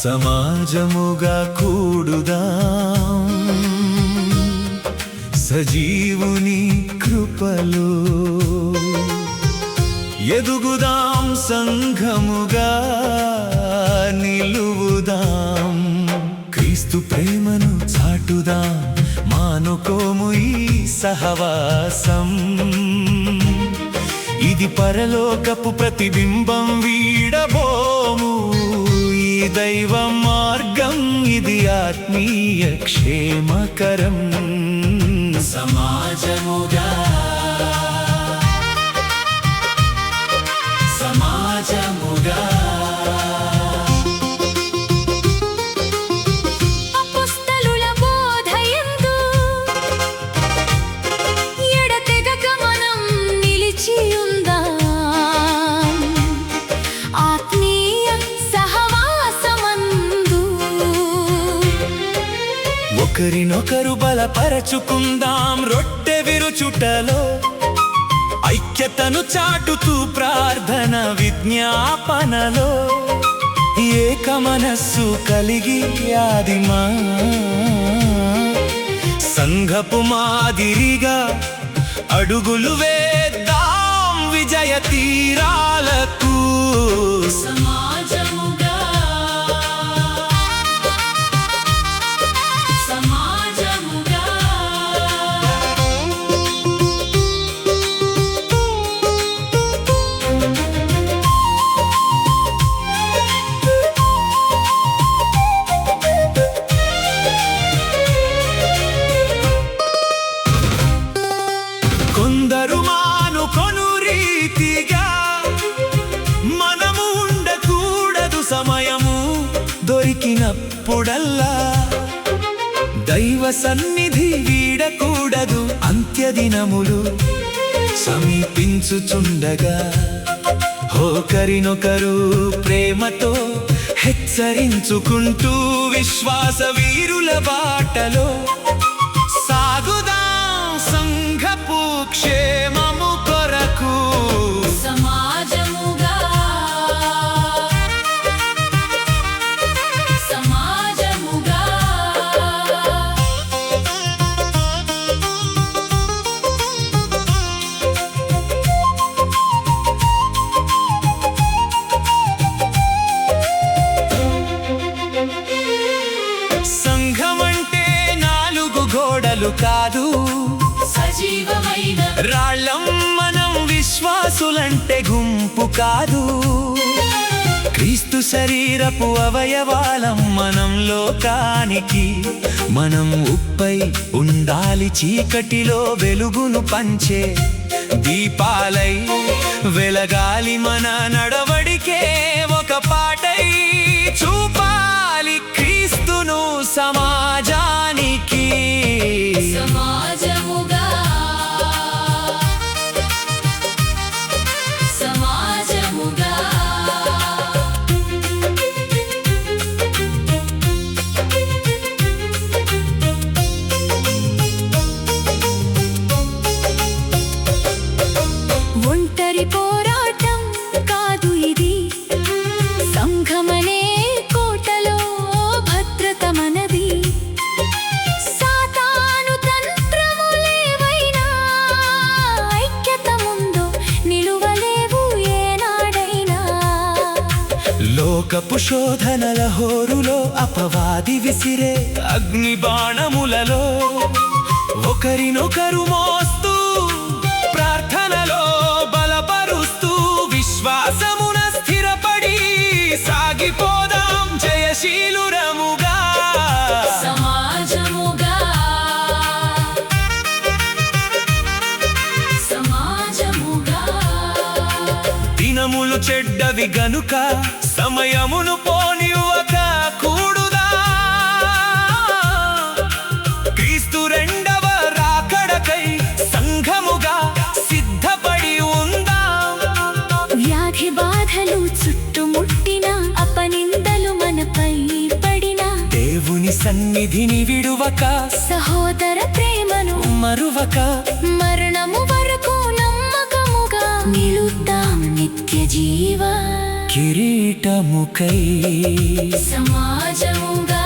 సమాజముగా కూడుదాం సజీవుని కృపలో ఎదుగుదాం సంఘముగా నిలువుదాం క్రీస్తు ప్రేమను చాటుదాం మానుకోము ఈ సహవాసం ఇది పరలోకపు ప్రతిబింబం వీడబోము ఈ దైవ మార్గం ఇది ఆత్మీయ క్షేమకరం సమాజముగా సమాజముగా అపొస్తలుల బోధయందు ఎడతెగక మనం నిలిచి ఉందాం ఆత్మీయ సహవాసమందు ఒకరినొకరు బలపరచుకుందాం రొట్టె విరుచుటలో ఐక్యతను చాటుతూ ప్రార్థన విజ్ఞాపనలో ఏక మనస్సు కలిగి ఆదిమా సంఘపు మాదిరిగా అడుగులు వేద్దాం విజయ తీరాలకు సమాజముగా సమాజముగా కొందరు మానుకొను రీతిగా మనము ఉండకూడదు సమయము దొరికినప్పుడల్లా దైవ సన్నిధి వీడకూడదు అంత్యదినములు సమీపించుచుండగా ఒకరినొకరు ప్రేమతో హెచ్చరించుకుంటూ విశ్వాస వీరుల బాటలో సాగుదాం సంఘపు క్షేమము కొరకు సమాజముగా సమాజముగా సంఘమంటే నాలుగు గోడలు కాదు సజీవమైన రాళ్ళం మనం విశ్వాసులంటే గుంపు కాదు క్రీస్తు శరీరపు అవయవాలం మనం లోకానికి మనం ఉప్పై ఉండాలి చీకటిలో వెలుగును పంచే దీపాలై వెలగాలి మన నడవడికే ఒక పాటై చూపాలి క్రీస్తును సమాజానికి సమాజముగా సమాజముగా ఒంటరి పోరాటం కాదు ఇది సంఘమనే కోటలో భద్రత మనది సాతాను తంత్రములేవైనా ఐక్యత ముందు నిలువలేవు ఏనాడైనా లోకపు శోధనల హోరులో అపవాది విసిరే అగ్ని బాణములలో ఒకరినొకరు మోస్తూ ప్రార్థనలో బలపరుస్తూ విశ్వాసమున స్థిరపడి సాగిపోదాం జయశీలురముగా సమాజముగా సమాజముగా దినములు చెడ్డవి గనుక సమయమును పోనివ్వక కూడుదా క్రీస్తు రెండవ రాకడకై సంఘముగా సిద్ధపడి ఉందాం వ్యాధి బాధలు చుట్టుముట్టిన అపనిందలు మనపై పడిన దేవుని సన్నిధిని విడువక సహోదర ప్రేమను మరువక మరణము వరకు నమ్మకముగా నిలుద్దాం నిత్య జీవ కిరీటముకై సమాజముగా